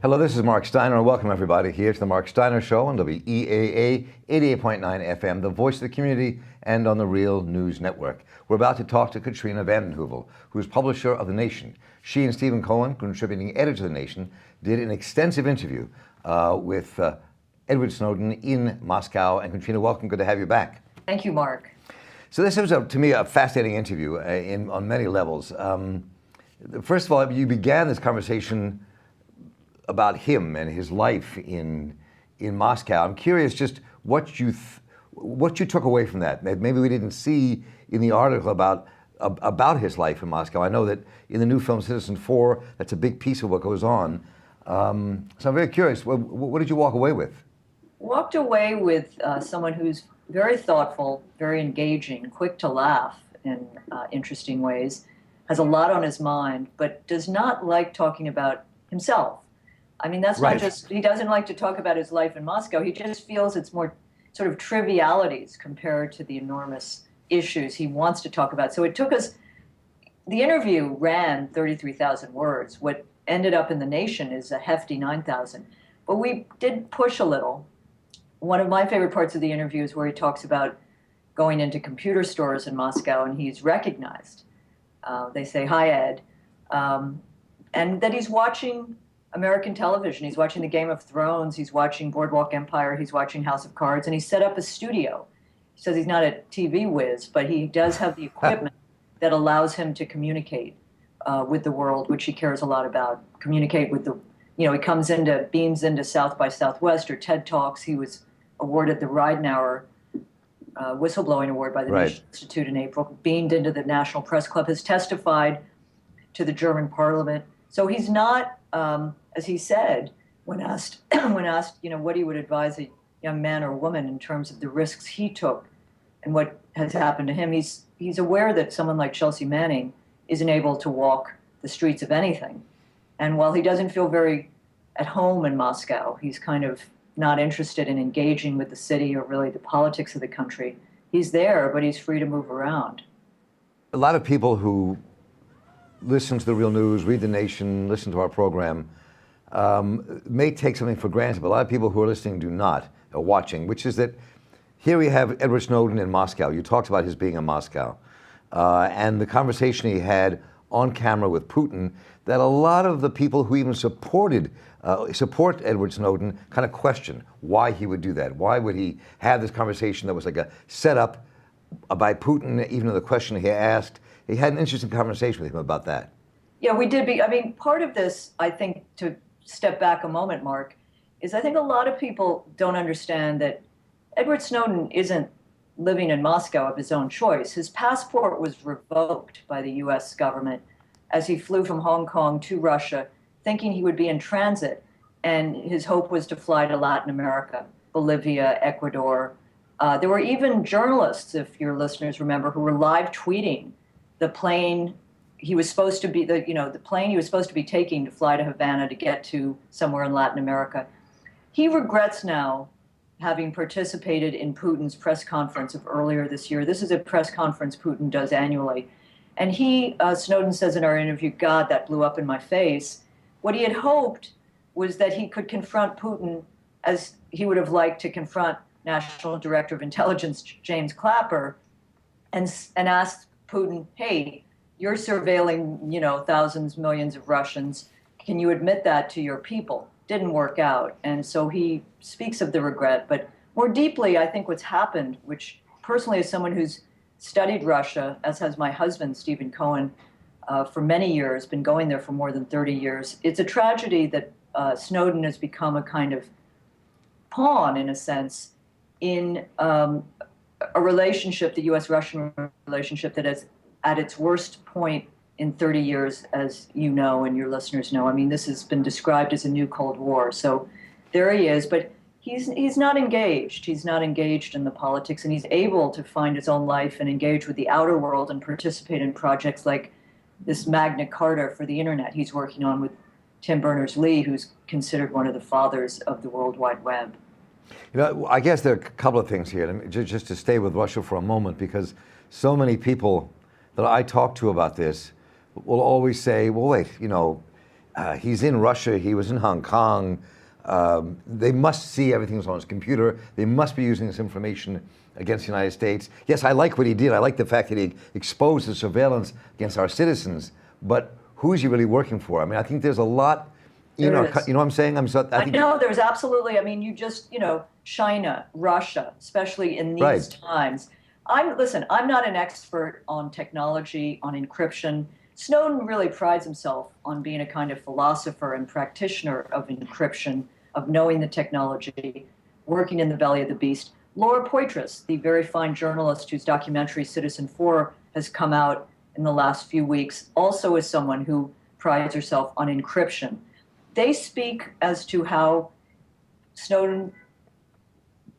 Hello, this is Marc Steiner, and welcome everybody here to the Marc Steiner Show on WEAA 88.9 FM, the voice of the community, and on the Real News Network. We're about to talk to Katrina vanden Heuvel, who is publisher of The Nation. She and Stephen Cohen, contributing editor of The Nation, did an extensive interview with Edward Snowden in Moscow. And Katrina, welcome. Good to have you back. Thank you, Mark. So this was, to me, a fascinating interview on many levels. First of all, you began this conversation about him and his life in Moscow. I'm curious just what you took away from that. Maybe we didn't see in the article about his life in Moscow. I know that in the new film Citizen 4, that's a big piece of what goes on. So I'm very curious. What did you walk away with? Walked away with someone who's very thoughtful, very engaging, quick to laugh in interesting ways, has a lot on his mind, but does not like talking about himself. I mean, that's Right. not just, he doesn't like to talk about his life in Moscow. He just feels it's more sort of trivialities compared to the enormous issues he wants to talk about. So it took us, the interview ran 33,000 words. What ended up in The Nation is a hefty 9,000. But we did push a little. One of my favorite parts of the interview is where he talks about going into computer stores in Moscow and he's recognized. They say, "Hi, Ed." And that he's watching American television. He's watching the Game of Thrones. He's watching Boardwalk Empire. He's watching House of Cards. And he set up a studio. He says he's not a TV whiz, but he does have the equipment that allows him to communicate with the world, which he cares a lot about. Communicate with the, he beams into South by Southwest or TED Talks. He was awarded the Ridenhour Whistleblowing Award by the Right. Nation Institute in April, beamed into the National Press Club, has testified to the German parliament. So he's not, as he said, when asked, what he would advise a young man or woman in terms of the risks he took and what has happened to him, he's aware that someone like Chelsea Manning isn't able to walk the streets of anything. And while he doesn't feel very at home in Moscow, he's kind of not interested in engaging with the city or really the politics of the country. He's there, but he's free to move around. A lot of people who listen to the Real News, read The Nation, listen to our program, may take something for granted, but a lot of people who are listening do not, or watching, which is that here we have Edward Snowden in Moscow. You talked about his being in Moscow, and the conversation he had on camera with Putin, that a lot of the people who even support Edward Snowden kind of question why he would do that. Why would he have this conversation that was like a setup by Putin, even though the question he asked? He had an interesting conversation with him about that. Yeah, we did. Part of this, I think, to step back a moment, Mark, is I think a lot of people don't understand that Edward Snowden isn't living in Moscow of his own choice. His passport was revoked by the U.S. government as he flew from Hong Kong to Russia, thinking he would be in transit. And his hope was to fly to Latin America, Bolivia, Ecuador. There were even journalists, if your listeners remember, who were live tweeting the plane he was supposed to be, the plane he was supposed to be taking to fly to Havana to get to somewhere in Latin America. He regrets now having participated in Putin's press conference of earlier this year. This is a press conference Putin does annually. And Snowden says in our interview, "God, that blew up in my face." What he had hoped was that he could confront Putin as he would have liked to confront National Director of Intelligence James Clapper and ask Putin, "Hey, you're surveilling, thousands, millions of Russians. Can you admit that to your people?" Didn't work out. And so he speaks of the regret. But more deeply, I think what's happened, which personally as someone who's studied Russia, as has my husband, Stephen Cohen, for many years, been going there for more than 30 years, it's a tragedy that Snowden has become a kind of pawn, in a sense, in a relationship, the U.S.-Russian relationship, that is at its worst point in 30 years, as you know and your listeners know. I mean, this has been described as a new Cold War. So there he is, but he's not engaged. He's not engaged in the politics, and he's able to find his own life and engage with the outer world and participate in projects like this Magna Carta for the internet he's working on with Tim Berners-Lee, who's considered one of the fathers of the World Wide Web. I guess there are a couple of things here, just to stay with Russia for a moment, because so many people that I talk to about this will always say, well, wait, He's in Russia. He was in Hong Kong. They must see everything's on his computer. They must be using this information against the United States. Yes, I like what he did. I like the fact that he exposed the surveillance against our citizens. But who is he really working for? I mean, I think there's a lot. You know what I'm saying? I know there's absolutely. I mean, you just, China, Russia, especially in these times. I'm not an expert on technology, on encryption. Snowden really prides himself on being a kind of philosopher and practitioner of encryption, of knowing the technology, working in the belly of the beast. Laura Poitras, the very fine journalist whose documentary Citizen4 has come out in the last few weeks, also is someone who prides herself on encryption. They speak as to how Snowden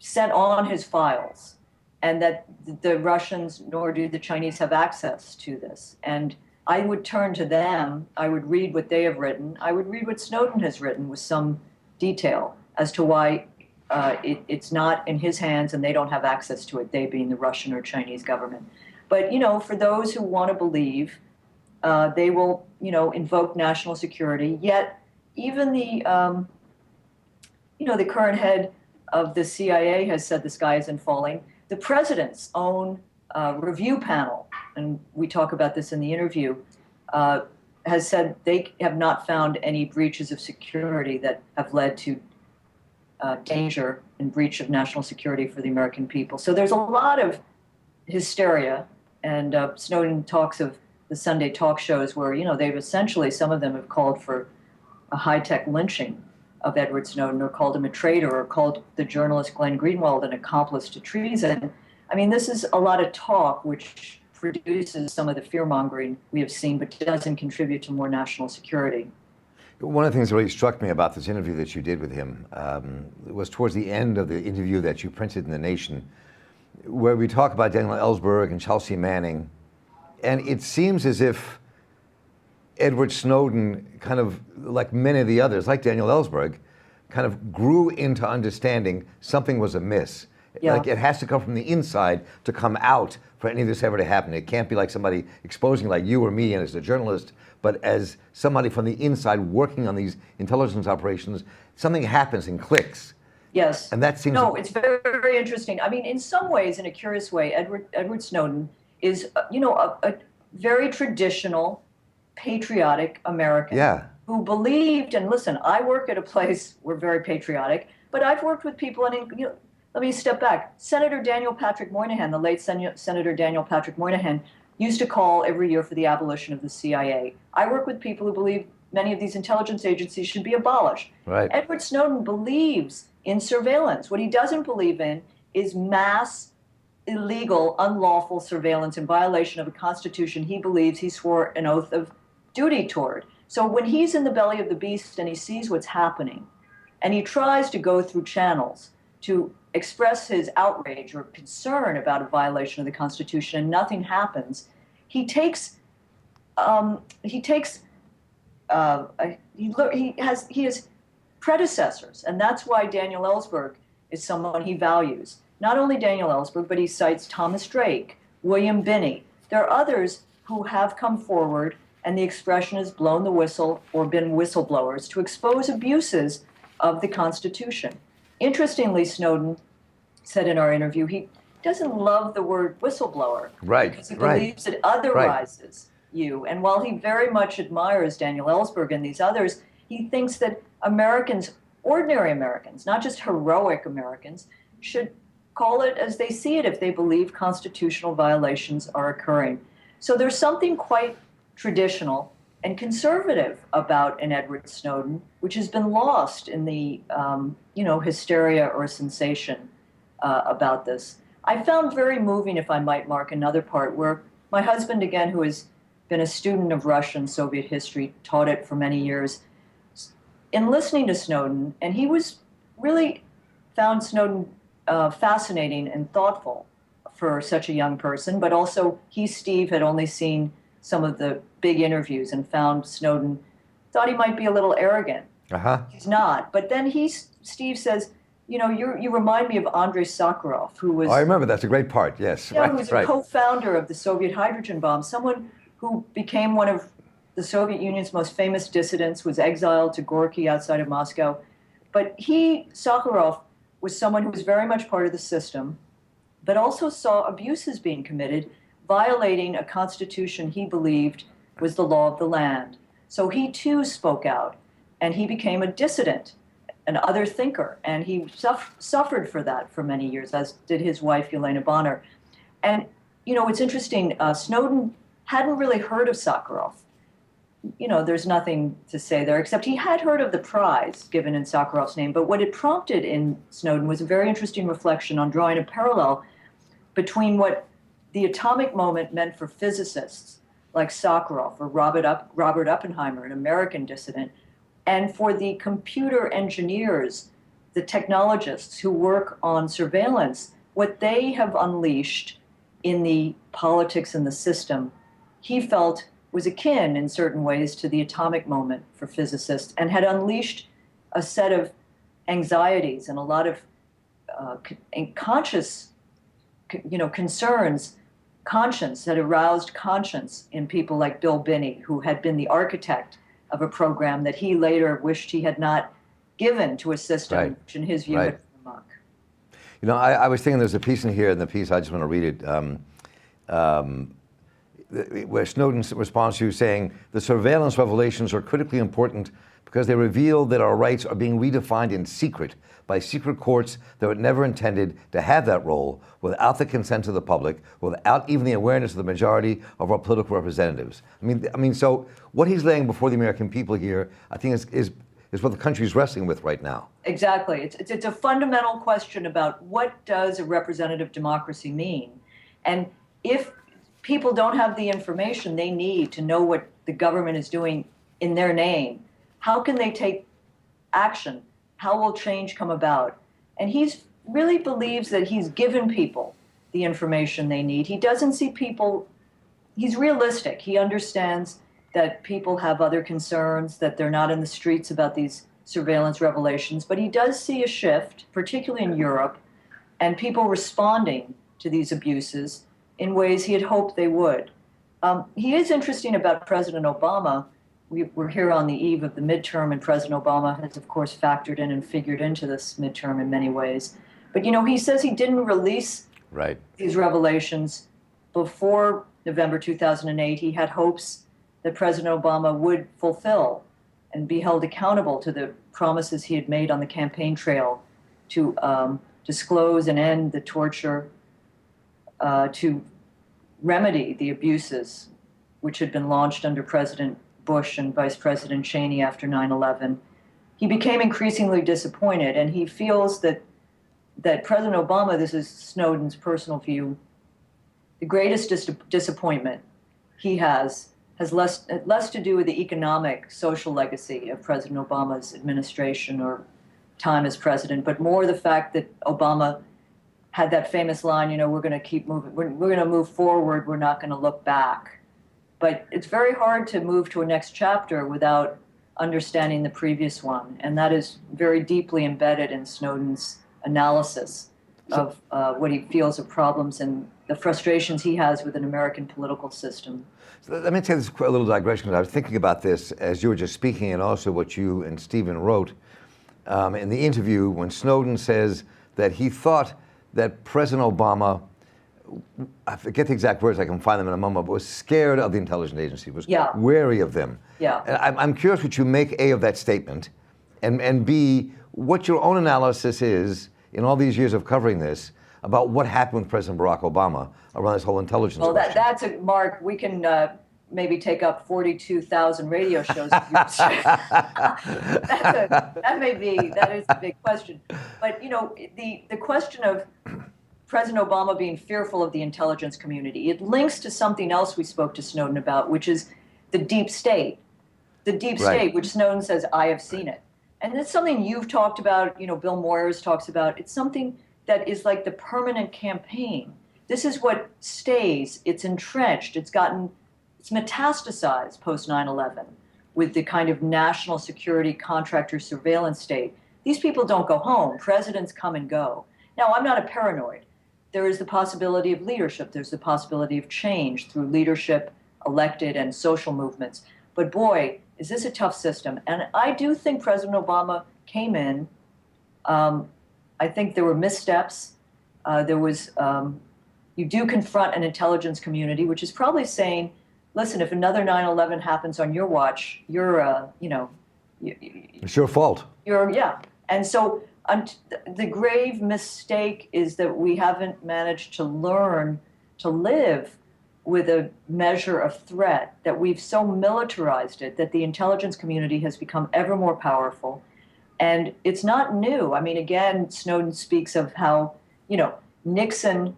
sent on his files and that the Russians nor do the Chinese have access to this. And I would turn to them. I would read what they have written. I would read what Snowden has written with some detail as to why it's not in his hands and they don't have access to it, they being the Russian or Chinese government. But, for those who want to believe, they will, invoke national security. Yet even the current head of the CIA has said the sky isn't falling. The president's own review panel, and we talk about this in the interview, has said they have not found any breaches of security that have led to danger and breach of national security for the American people. So there's a lot of hysteria, and Snowden talks of the Sunday talk shows where, they've essentially, some of them have called for a high-tech lynching of Edward Snowden, or called him a traitor, or called the journalist Glenn Greenwald an accomplice to treason. I mean, this is a lot of talk which produces some of the fear-mongering we have seen, but doesn't contribute to more national security. One of the things that really struck me about this interview that you did with him was towards the end of the interview that you printed in The Nation, where we talk about Daniel Ellsberg and Chelsea Manning, and it seems as if Edward Snowden, kind of like many of the others, like Daniel Ellsberg, kind of grew into understanding something was amiss. Yeah. Like it has to come from the inside to come out for any of this ever to happen. It can't be like somebody exposing like you or me and as a journalist, but as somebody from the inside working on these intelligence operations, something happens and clicks. Yes. And that seems... No, it's very, very interesting. I mean, in some ways, in a curious way, Edward Snowden is, a very traditional, patriotic American who believed, and listen, I work at a place, we're very patriotic, but I've worked with people, and let me step back. Senator Daniel Patrick Moynihan, the late Senator Daniel Patrick Moynihan, used to call every year for the abolition of the CIA. I work with people who believe many of these intelligence agencies should be abolished. Right. Edward Snowden believes in surveillance. What he doesn't believe in is mass, illegal, unlawful surveillance in violation of a constitution he believes he swore an oath of duty toward. So when he's in the belly of the beast and he sees what's happening, and he tries to go through channels to express his outrage or concern about a violation of the Constitution, and nothing happens, he has predecessors, and that's why Daniel Ellsberg is someone he values. Not only Daniel Ellsberg, but he cites Thomas Drake, William Binney. There are others who have come forward, and the expression has blown the whistle or been whistleblowers to expose abuses of the Constitution. Interestingly, Snowden said in our interview he doesn't love the word whistleblower, right? Because he believes it otherizes you. And while he very much admires Daniel Ellsberg and these others, he thinks that Americans, ordinary Americans, not just heroic Americans, should call it as they see it if they believe constitutional violations are occurring. So there's something quite traditional and conservative about an Edward Snowden, which has been lost in the hysteria or sensation about this. I found very moving, if I might, Mark, another part where my husband, again, who has been a student of Russian Soviet history, taught it for many years, in listening to Snowden, and he was really found Snowden fascinating and thoughtful for such a young person, but also Steve, had only seen some of the big interviews and found Snowden, thought he might be a little arrogant. He's not. But then Steve says, you remind me of Andrei Sakharov, who was... Oh, I remember, that's a great part, yes. Who was a co-founder of the Soviet hydrogen bomb, someone who became one of the Soviet Union's most famous dissidents, was exiled to Gorky outside of Moscow. But Sakharov, was someone who was very much part of the system, but also saw abuses being committed, violating a constitution he believed was the law of the land. So he too spoke out, and he became a dissident, an other thinker, and he suffered for that for many years, as did his wife, Yelena Bonner. And, it's interesting, Snowden hadn't really heard of Sakharov. There's nothing to say there, except he had heard of the prize given in Sakharov's name. But what it prompted in Snowden was a very interesting reflection on drawing a parallel between what the atomic moment meant for physicists like Sakharov or Robert Oppenheimer, an American dissident, and for the computer engineers, the technologists who work on surveillance, what they have unleashed in the politics and the system, he felt was akin in certain ways to the atomic moment for physicists, and had unleashed a set of anxieties and a lot of conscious, concerns, conscience, that aroused conscience in people like Bill Binney, who had been the architect of a program that he later wished he had not given to a system, Right. which in his view had been amok. I was thinking there's a piece in here, in the piece, I just want to read it, where Snowden's response to saying, the surveillance revelations are critically important because they reveal that our rights are being redefined in secret by secret courts that were never intended to have that role, without the consent of the public, without even the awareness of the majority of our political representatives. So what he's laying before the American people here, I think is what the country is wrestling with right now. Exactly. It's a fundamental question about what does a representative democracy mean? And if people don't have the information they need to know what the government is doing in their name, how can they take action? How will change come about? And he really believes that he's given people the information they need. He doesn't see people, he's realistic. He understands that people have other concerns, that they're not in the streets about these surveillance revelations, but he does see a shift, particularly in Europe, and people responding to these abuses in ways he had hoped they would. He is interesting about President Obama. We're here on the eve of the midterm, and President Obama has, of course, factored in and figured into this midterm in many ways. But, he says he didn't release these revelations before November 2008. He had hopes that President Obama would fulfill and be held accountable to the promises he had made on the campaign trail to disclose and end the torture, to remedy the abuses which had been launched under President Bush and Vice President Cheney after 9/11. He became increasingly disappointed, and he feels that President Obama, this is Snowden's personal view, the greatest disappointment he has less to do with the economic, social legacy of President Obama's administration or time as president, but more the fact that Obama had that famous line, we're going to keep moving, we're going to move forward, we're not going to look back. But it's very hard to move to a next chapter without understanding the previous one, and that is very deeply embedded in Snowden's analysis of what he feels are problems and the frustrations he has with an American political system. So let me take this a little digression, because I was thinking about this as you were just speaking, and also what you and Stephen wrote in the interview when Snowden says that he thought that President Obama, I forget the exact words, I can find them in a moment, but was scared of the intelligence agency, was wary of them. Yeah. And I'm curious what you make, A, of that statement, and B, what your own analysis is in all these years of covering this about what happened with President Barack Obama around this whole intelligence question. Well, that's a, Mark, we can maybe take up 42,000 radio shows. That is a big question. But, the question of President Obama being fearful of the intelligence community, it links to something else we spoke to Snowden about, which is the deep state. The deep state, which Snowden says, I have seen it. And it's something you've talked about, Bill Moyers talks about. It's something that is like the permanent campaign. This is what stays. It's entrenched. It's metastasized post 9/11 with the kind of national security contractor surveillance state. These people don't go home. Presidents come and go. Now, I'm not a paranoid. There is the possibility of leadership. There's the possibility of change through leadership, elected, and social movements. But boy, is this a tough system. And I do think President Obama came in. I think there were missteps. You do confront an intelligence community, which is probably saying, listen, if another 9/11 happens on your watch, It's your fault. Yeah. And so the grave mistake is that we haven't managed to learn to live with a measure of threat, that we've so militarized it, that the intelligence community has become ever more powerful. And it's not new. I mean, again, Snowden speaks of how, Nixon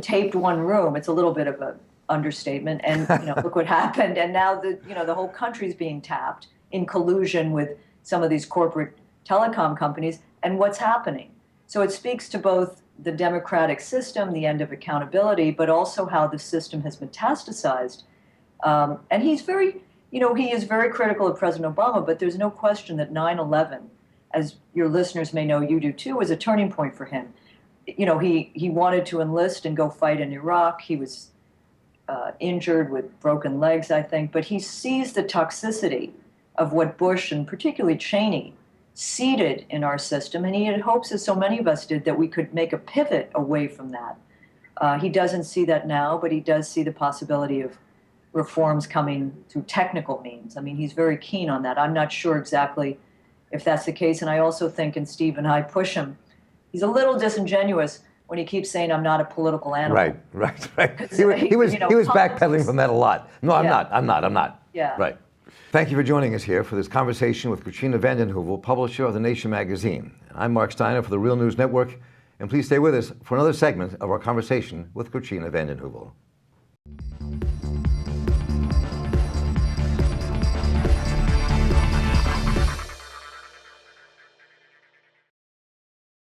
taped one room. It's a little bit of an understatement. And, look what happened. And now the whole country's being tapped in collusion with some of these corporate telecom companies. And what's happening? So it speaks to both the democratic system, the end of accountability, but also how the system has metastasized. And he's he is very critical of President Obama, but there's no question that 9/11, as your listeners may know, you do too, was a turning point for him. He wanted to enlist and go fight in Iraq. He was injured with broken legs, I think, but he sees the toxicity of what Bush and particularly Cheney seeded in our system, and he had hopes, as so many of us did, that we could make a pivot away from that. He doesn't see that now, but he does see the possibility of reforms coming through technical means. I mean, he's very keen on that. I'm not sure exactly if that's the case, and I also think, and Steve and I push him, he's a little disingenuous when he keeps saying, I'm not a political animal. Right. He was backpedaling from that a lot. No, I'm not. Yeah. Right. Thank you for joining us here for this conversation with Katrina vanden Heuvel, publisher of The Nation magazine. I'm Marc Steiner for the Real News Network, and please stay with us for another segment of our conversation with Katrina vanden Heuvel.